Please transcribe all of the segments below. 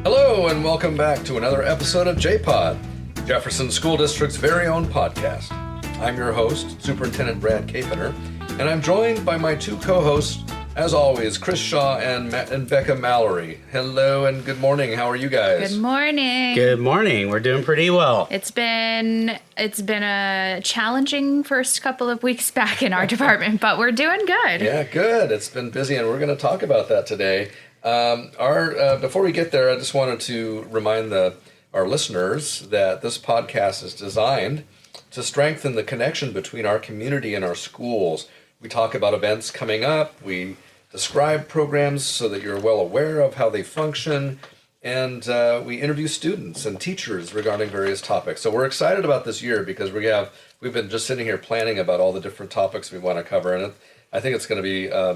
Hello and welcome back to another episode of J-Pod, Jefferson School District's very own podcast. I'm your host, Superintendent Brad Capener, and I'm joined by my two co-hosts, as always, Chris Shaw and Becca Mallory. Hello and good morning. How are you guys? Good morning. Good morning. We're doing pretty well. It's been a challenging first couple of weeks back in our department, but we're doing good. Yeah, good. It's been busy, and we're going to talk about that today. Before we get there, I just wanted to remind our listeners that this podcast is designed to strengthen the connection between our community and our schools. We talk about events coming up, we describe programs so that you're well aware of how they function, and we interview students and teachers regarding various topics. So we're excited about this year because we've been just sitting here planning about all the different topics we want to cover, and I think it's going to be a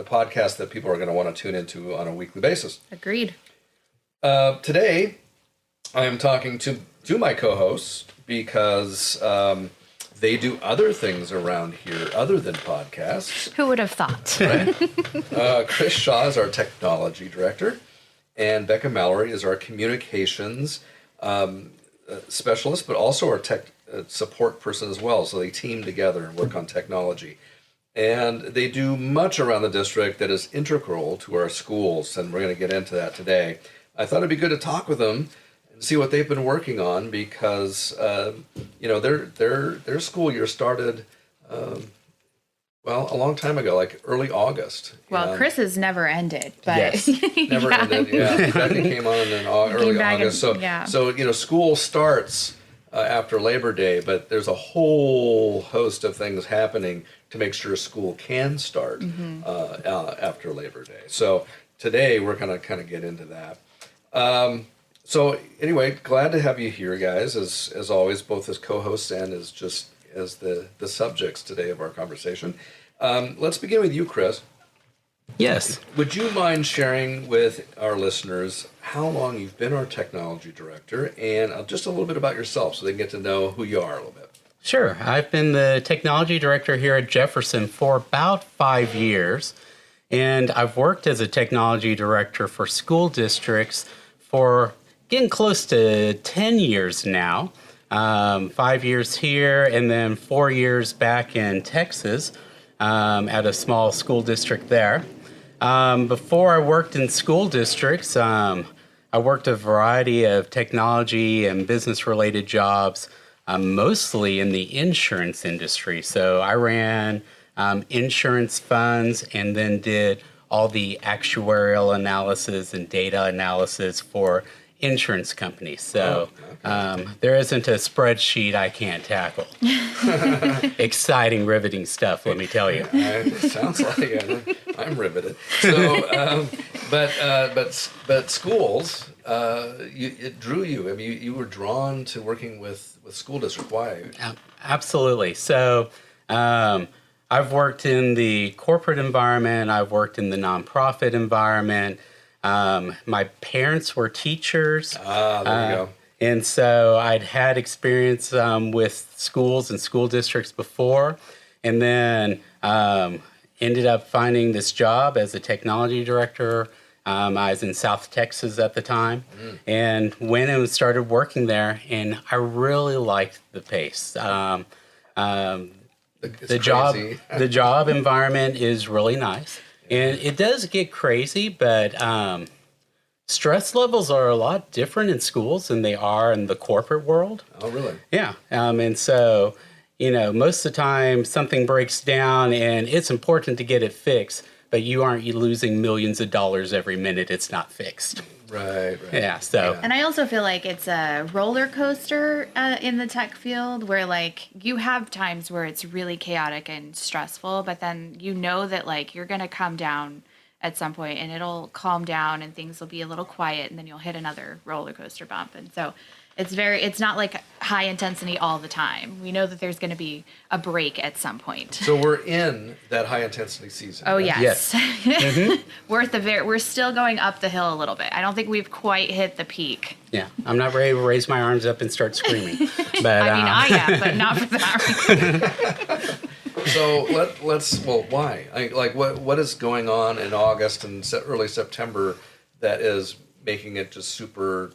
podcast that people are going to want to tune into on a weekly basis. Agreed. Today, I am talking to my co-hosts because they do other things around here other than podcasts. Who would have thought? Right? Chris Shaw is our technology director, and Becca Mallory is our communications specialist, but also our tech support person as well. So they team together and work on technology. And they do much around the district that is integral to our schools, and we're going to get into that today. I thought it'd be good to talk with them and see what they've been working on because, their school year started, a long time ago, like early August. Well, Chris has never ended, but yes. Never ended. Yeah, Becca came on in early August. So school starts after Labor Day, but there's a whole host of things happening to make sure school can start after Labor Day. So today we're going to kind of get into that. So anyway, glad to have you here, guys, as always, both as co-hosts and as the subjects today of our conversation. Let's begin with you, Chris. Yes. Would you mind sharing with our listeners how long you've been our technology director and just a little bit about yourself so they can get to know who you are a little bit? Sure. I've been the technology director here at Jefferson for about 5 years, and I've worked as a technology director for school districts for getting close to 10 years now. 5 years here and then 4 years back in Texas at a small school district there. Before I worked in school districts, I worked a variety of technology and business-related jobs, mostly in the insurance industry. So I ran insurance funds and then did all the actuarial analysis and data analysis for insurance companies. So there isn't a spreadsheet I can't tackle. Exciting, riveting stuff, let me tell you. It sounds like it. I'm riveted. So, but schools, it drew you. I mean, you were drawn to working with school district. Why? Absolutely. So I've worked in the corporate environment. I've worked in the nonprofit environment. My parents were teachers. There you go. And so I'd had experience with schools and school districts before, and then ended up finding this job as a technology director. I was in South Texas at the time, and went and started working there, and I really liked the pace. The job environment is really nice. And it does get crazy, but stress levels are a lot different in schools than they are in the corporate world. Oh, really? Yeah. And so, most of the time something breaks down and it's important to get it fixed, but you aren't losing millions of dollars every minute it's not fixed. Right. Yeah, so. And I also feel like it's a roller coaster in the tech field where, like, you have times where it's really chaotic and stressful, but then you know that, like, you're going to come down at some point and it'll calm down and things will be a little quiet and then you'll hit another roller coaster bump. And so it's not like high intensity all the time. We know that there's going to be a break at some point. So we're in that high intensity season. Oh, yes. Mm-hmm. We're still going up the hill a little bit. I don't think we've quite hit the peak. Yeah, I'm not ready to raise my arms up and start screaming. But I am, but not for that reason. So why? What is going on in August and early September that is making it just super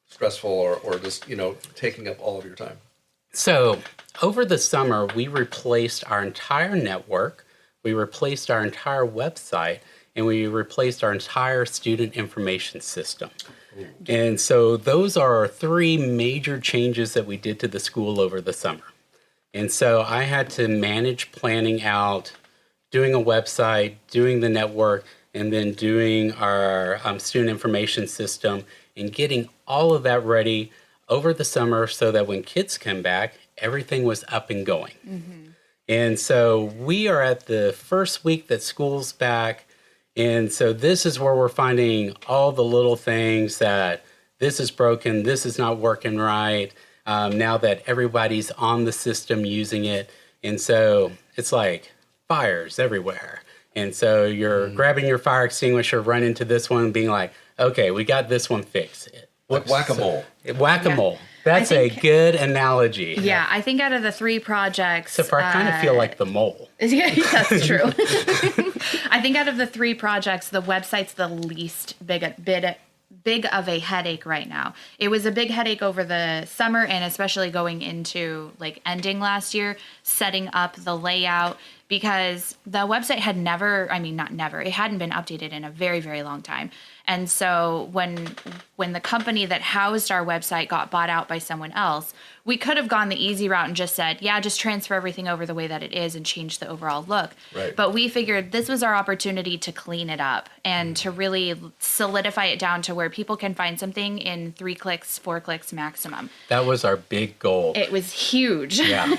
stressful or just, taking up all of your time? So over the summer, we replaced our entire network, we replaced our entire website, and we replaced our entire student information system. Ooh. And so those are our three major changes that we did to the school over the summer. And so I had to manage planning out, doing a website, doing the network, and then doing our student information system and getting all of that ready over the summer so that when kids come back, everything was up and going. Mm-hmm. And so we are at the first week that school's back. And so this is where we're finding all the little things that this is broken, this is not working right, now that everybody's on the system using it. And so it's like fires everywhere. And so you're grabbing your fire extinguisher, running to this one, being like, okay, we got this one fixed. Like whack-a-mole. Whack-a-mole. Yeah. That's a good analogy. Yeah, I think out of the three projects... Except for I kind of feel like the mole. Yeah, that's true. I think out of the three projects, the website's the least big of a headache right now. It was a big headache over the summer and especially going into ending last year, setting up the layout, because the website had it hadn't been updated in a very, very long time. And so when the company that housed our website got bought out by someone else, we could have gone the easy route and just said, yeah, just transfer everything over the way that it is and change the overall look. Right. But we figured this was our opportunity to clean it up and to really solidify it down to where people can find something in 3 clicks, 4 clicks maximum. That was our big goal. It was huge. Yeah.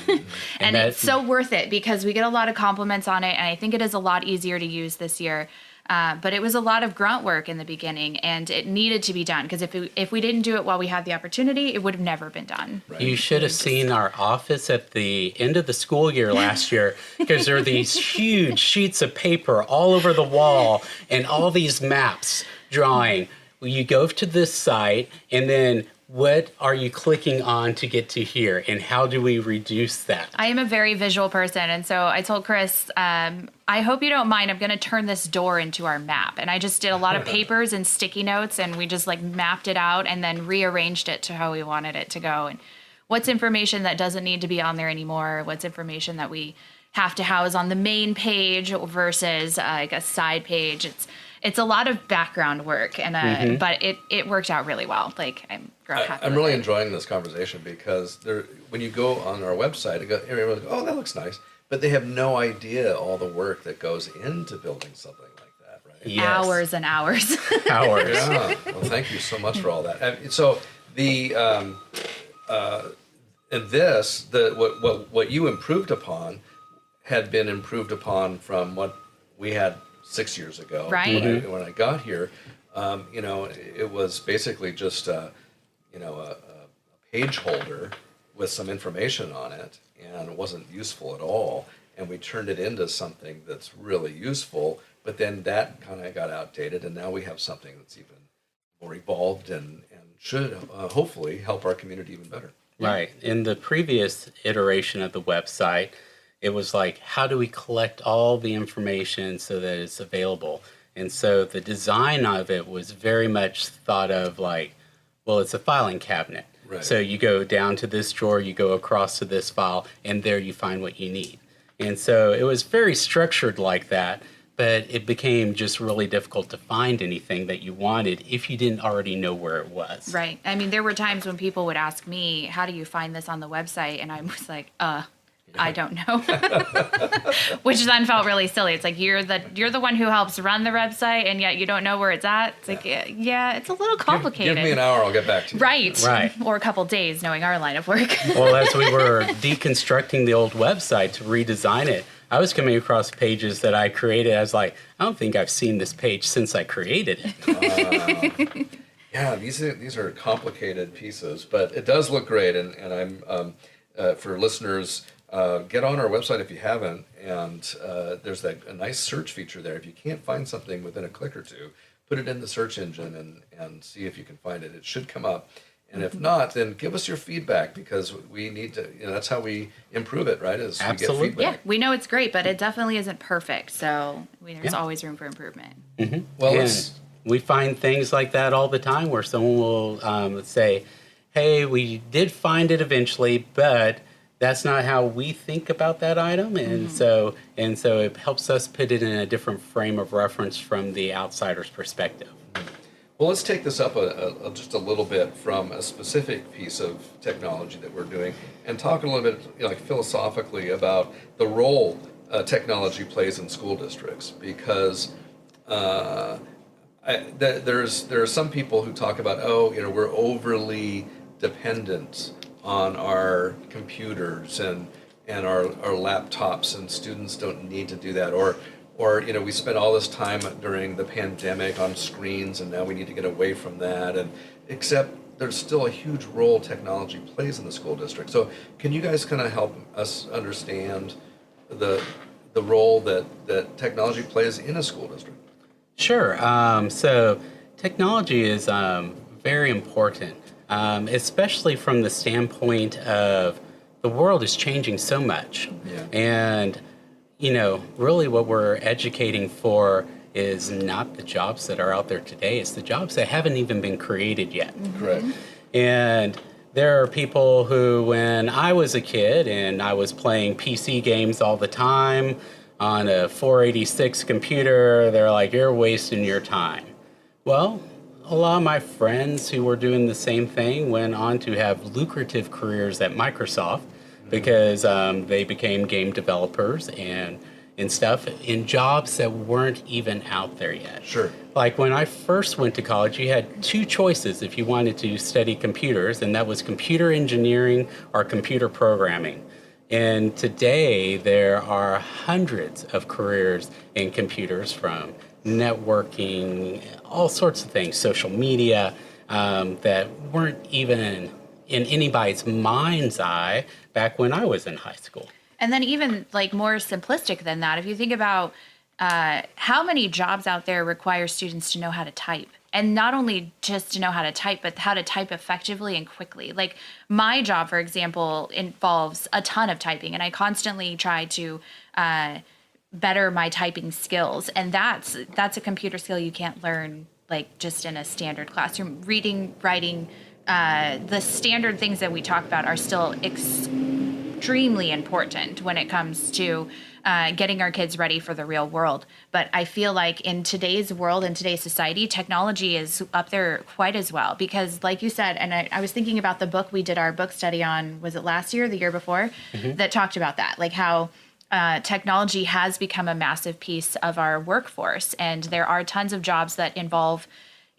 and it's so worth it because we get a lot of compliments on it, and I think it is a lot easier to use this year. But it was a lot of grunt work in the beginning, and it needed to be done because if we didn't do it while we had the opportunity, it would have never been done. Right. You should have seen our office at the end of the school year last year because there are these huge sheets of paper all over the wall and all these maps drawing. You go to this site, and then what are you clicking on to get to here, and how do we reduce that? I am a very visual person, and so I told Chris, I hope you don't mind, I'm going to turn this door into our map. And I just did a lot of papers and sticky notes, and we just mapped it out and then rearranged it to how we wanted it to go. And what's information that doesn't need to be on there anymore, what's information that we have to house on the main page versus a side page. It's a lot of background work, and but it worked out really well. I'm really enjoying this conversation because when you go on our website, everyone's like, oh, that looks nice, but they have no idea all the work that goes into building something like that, right? Yes. Hours and hours. Hours. Yeah. Well, thank you so much for all that. So what you improved upon had been improved upon from what we had 6 years ago, right? When I got here. It was basically just a page holder with some information on it, and it wasn't useful at all. And we turned it into something that's really useful, but then that kind of got outdated, and now we have something that's even more evolved and should hopefully help our community even better. Right. In the previous iteration of the website, it was like, how do we collect all the information so that it's available? And so the design of it was very much thought of it's a filing cabinet. Right. So you go down to this drawer, you go across to this file, and there you find what you need. And so it was very structured like that, but it became just really difficult to find anything that you wanted if you didn't already know where it was. Right. I mean, there were times when people would ask me, how do you find this on the website? And I was like, I don't know. Which then felt really silly. It's like you're the one who helps run the website, and yet you don't know where it's at. It's it's a little complicated. Give me an hour, I'll get back to you. Right. Or a couple days, knowing our line of work. Well, as we were deconstructing the old website to redesign it, I was coming across pages that I created. I was like, I don't think I've seen this page since I created it. Yeah, these are complicated pieces, but it does look great, and I'm for listeners. Get on our website if you haven't, and there's a nice search feature there. If you can't find something within a click or two, put it in the search engine and see if you can find it. It should come up. And if not, then give us your feedback, because we need to, that's how we improve it, right? Is Absolutely. we get feedback. Yeah, we know it's great, but it definitely isn't perfect. So there's always room for improvement. Well, And we find things like that all the time where someone will say, hey, we did find it eventually, but that's not how we think about that item. And so it helps us put it in a different frame of reference from the outsider's perspective. well, let's take this up just a little bit from a specific piece of technology that we're doing, and talk a little bit like philosophically about the role technology plays in school districts, because there are some people who talk about, we're overly dependent on our computers and our laptops, and students don't need to do that, or we spent all this time during the pandemic on screens, and now we need to get away from that. And except there's still a huge role technology plays in the school district. So can you guys kind of help us understand the role that technology plays in a school district? Sure. So technology is very important, especially from the standpoint of the world is changing so much. Yeah. And, really what we're educating for is not the jobs that are out there today. It's the jobs that haven't even been created yet. Correct. And there are people who, when I was a kid and I was playing PC games all the time on a 486 computer, they're like, you're wasting your time. Well, a lot of my friends who were doing the same thing went on to have lucrative careers at Microsoft because they became game developers and stuff in jobs that weren't even out there yet. Sure. Like when I first went to college, you had two choices if you wanted to study computers, and that was computer engineering or computer programming. And today there are hundreds of careers in computers, from networking, all sorts of things, social media, that weren't even in anybody's mind's eye back when I was in high school. And then even like more simplistic than that, if you think about how many jobs out there require students to know how to type. And not only just to know how to type, but how to type effectively and quickly. Like my job, for example, involves a ton of typing, and I constantly try to better my typing skills. And that's a computer skill you can't learn like just in a standard classroom. Reading, writing, the standard things that we talk about are still extremely important when it comes to getting our kids ready for the real world. But I feel like in today's world, in today's society, technology is up there quite as well. Because like you said, and I was thinking about the book we did our book study on, was it last year, the year before, that talked about that, like how technology has become a massive piece of our workforce. And there are tons of jobs that involve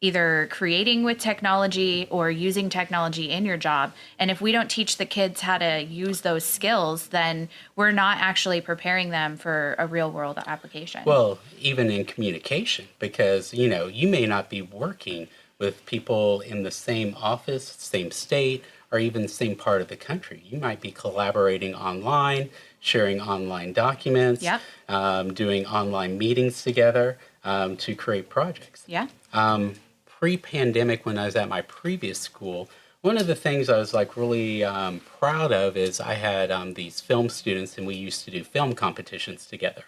either creating with technology or using technology in your job. And if we don't teach the kids how to use those skills, then we're not actually preparing them for a real world application. Well, even in communication, because, you may not be working with people in the same office, same state, or even the same part of the country. You might be collaborating online, sharing online documents, Yep. Doing online meetings together to create projects. Yeah. Pre-pandemic, when I was at my previous school, one of the things I was really proud of is I had these film students, and we used to do film competitions together.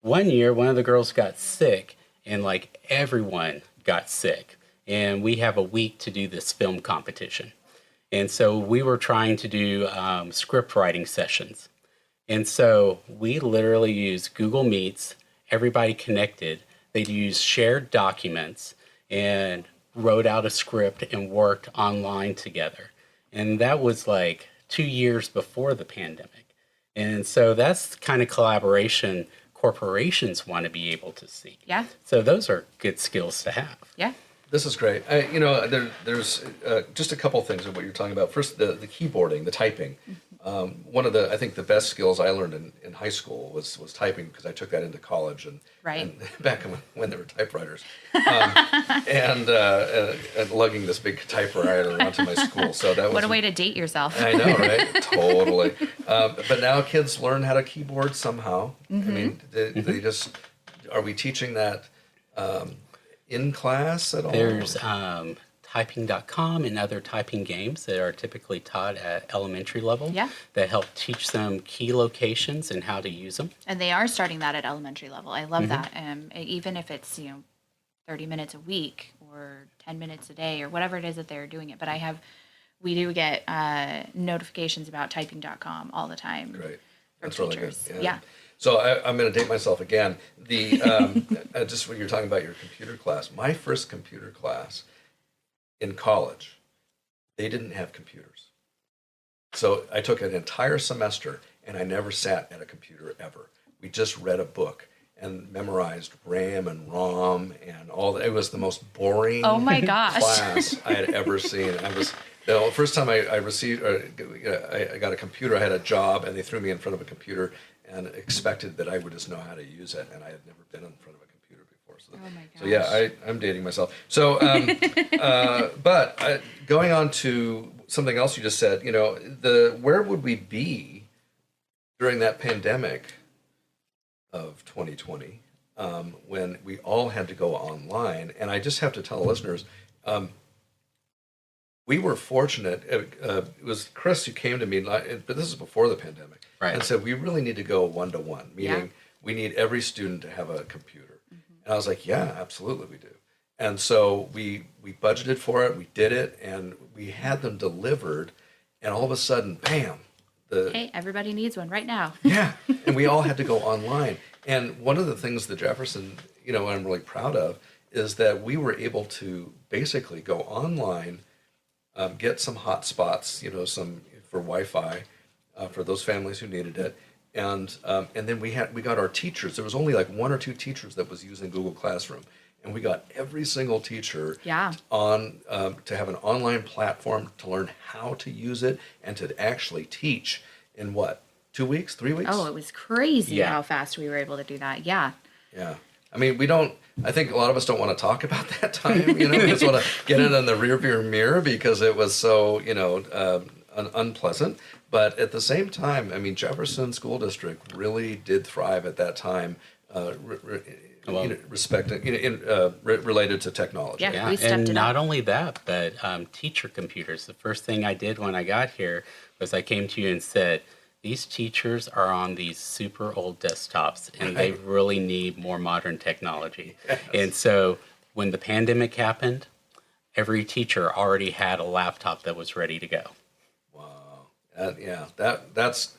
One year, one of the girls got sick, and everyone got sick, and we have a week to do this film competition. And so we were trying to do script writing sessions. And so we literally used Google Meets, everybody connected. They'd use shared documents and wrote out a script and worked online together. And that was 2 years before the pandemic. And so that's the kind of collaboration corporations want to be able to see. Yeah. So those are good skills to have. Yeah. This is great. There's just a couple things of what you're talking about. First, the keyboarding, the typing. One of I think the best skills I learned in high school was typing, because I took that into college and back when there were typewriters, and lugging this big typewriter around to my school. So that was What a way to date yourself. I know, right? Totally. But now kids learn how to keyboard somehow. I mean, they just, are we teaching that in class at all? There's typing.com and other typing games that are typically taught at elementary level that help teach them key locations and how to use them. And they are starting that at elementary level. I love that. Even if it's, 30 minutes a week or 10 minutes a day or whatever it is that they're doing it. But we do get notifications about typing.com all the time. Great. From That's really teachers. good. Yeah. So I'm going to date myself again. The just when you're talking about your computer class, my first computer class in college, they didn't have computers. So I took an entire semester and I never sat at a computer ever. We just read a book and memorized RAM and ROM and all that. It was the most boring Oh my gosh. class I had ever seen. The first time I received, I got a computer, I had a job, and they threw me in front of a computer and expected that I would just know how to use it, and I had never been in front of a computer before. So, Oh my gosh. so yeah, I'm dating myself. So, but going on to something else you just said, where would we be during that pandemic of 2020 when we all had to go online? And I just have to tell listeners, we were fortunate. It was Chris who came to me, but this is before the pandemic, and said we really need to go one-to-one, meaning we need every student to have a computer. And I was like, yeah, absolutely we do. And so we budgeted for it, we did it, and we had them delivered, and all of a sudden, bam, Hey, everybody needs one right now. yeah, and we all had to go online. And one of the things that Jefferson, I'm really proud of, is that we were able to basically go online, get some hotspots, some for Wi-Fi, for those families who needed it, and then we got our teachers. There was only like one or two teachers that was using Google Classroom, and we got every single teacher on to have an online platform to learn how to use it and to actually teach in 2 weeks, 3 weeks? Oh, it was crazy how fast we were able to do that. Yeah. Yeah. I mean, I think a lot of us don't want to talk about that time, we just want to get it in the rearview mirror because it was so, unpleasant. But at the same time, I mean, Jefferson School District really did thrive at that time, related to technology. Yeah, we stepped and it not up. only that, but teacher computers. The first thing I did when I got here was I came to you and said, these teachers are on these super old desktops and they really need more modern technology. Yes. And so when the pandemic happened, every teacher already had a laptop that was ready to go. Wow. That's,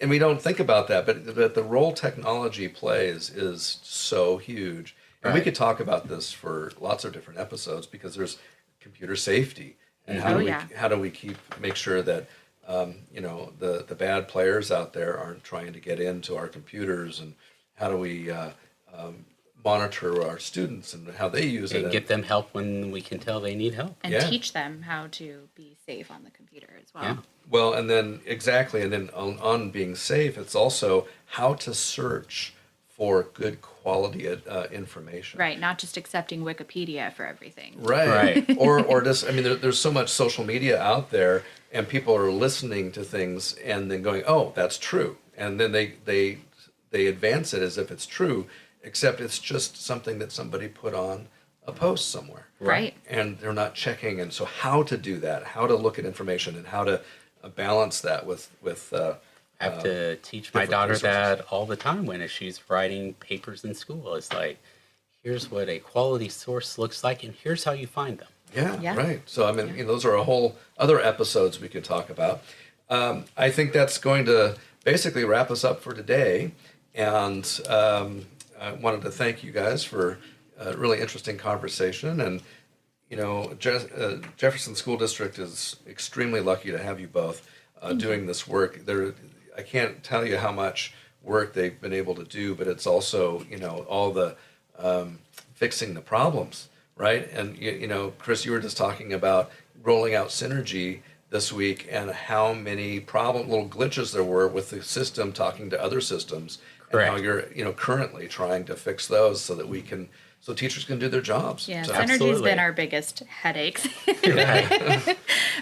and we don't think about that, but the role technology plays is so huge. And we could talk about this for lots of different episodes because there's computer safety and how do we make sure that the bad players out there aren't trying to get into our computers, and how do we monitor our students and how they use it and get them help when we can tell they need help. And teach them how to be safe on the computer as well. Yeah. Well, and then on being safe, it's also how to search for good quality information. Right, not just accepting Wikipedia for everything. Right. or just, there's so much social media out there, and people are listening to things and then going, oh, that's true. And then they advance it as if it's true, except it's just something that somebody put on a post somewhere. Right. And they're not checking. And so how to do that, how to look at information and how to balance that with I have to teach my daughter that all the time when she's writing papers in school. It's like, here's what a quality source looks like, and here's how you find them. Yeah. Right. So, those are a whole other episodes we could talk about. I think that's going to basically wrap us up for today. And I wanted to thank you guys for a really interesting conversation. And, Jefferson School District is extremely lucky to have you both doing this work. I can't tell you how much work they've been able to do, but it's also, all the fixing the problems, right? And, Chris, you were just talking about rolling out Synergy this week and how many little glitches there were with the system talking to other systems. Correct. And how you're, currently trying to fix those so that so teachers can do their jobs. Yeah, so. Synergy's been our biggest headaches.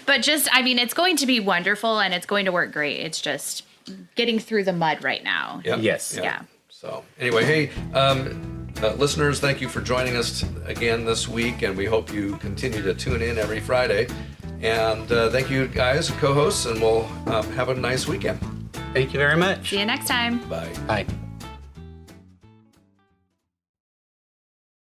But it's going to be wonderful and it's going to work great. It's just getting through the mud right now. Yep. Yes. Yeah. So anyway, hey, Listeners, thank you for joining us again this week, and we hope you continue to tune in every Friday. And thank you, guys, co-hosts, and we'll have a nice weekend. Thank you very much. See you next time. Bye. Bye.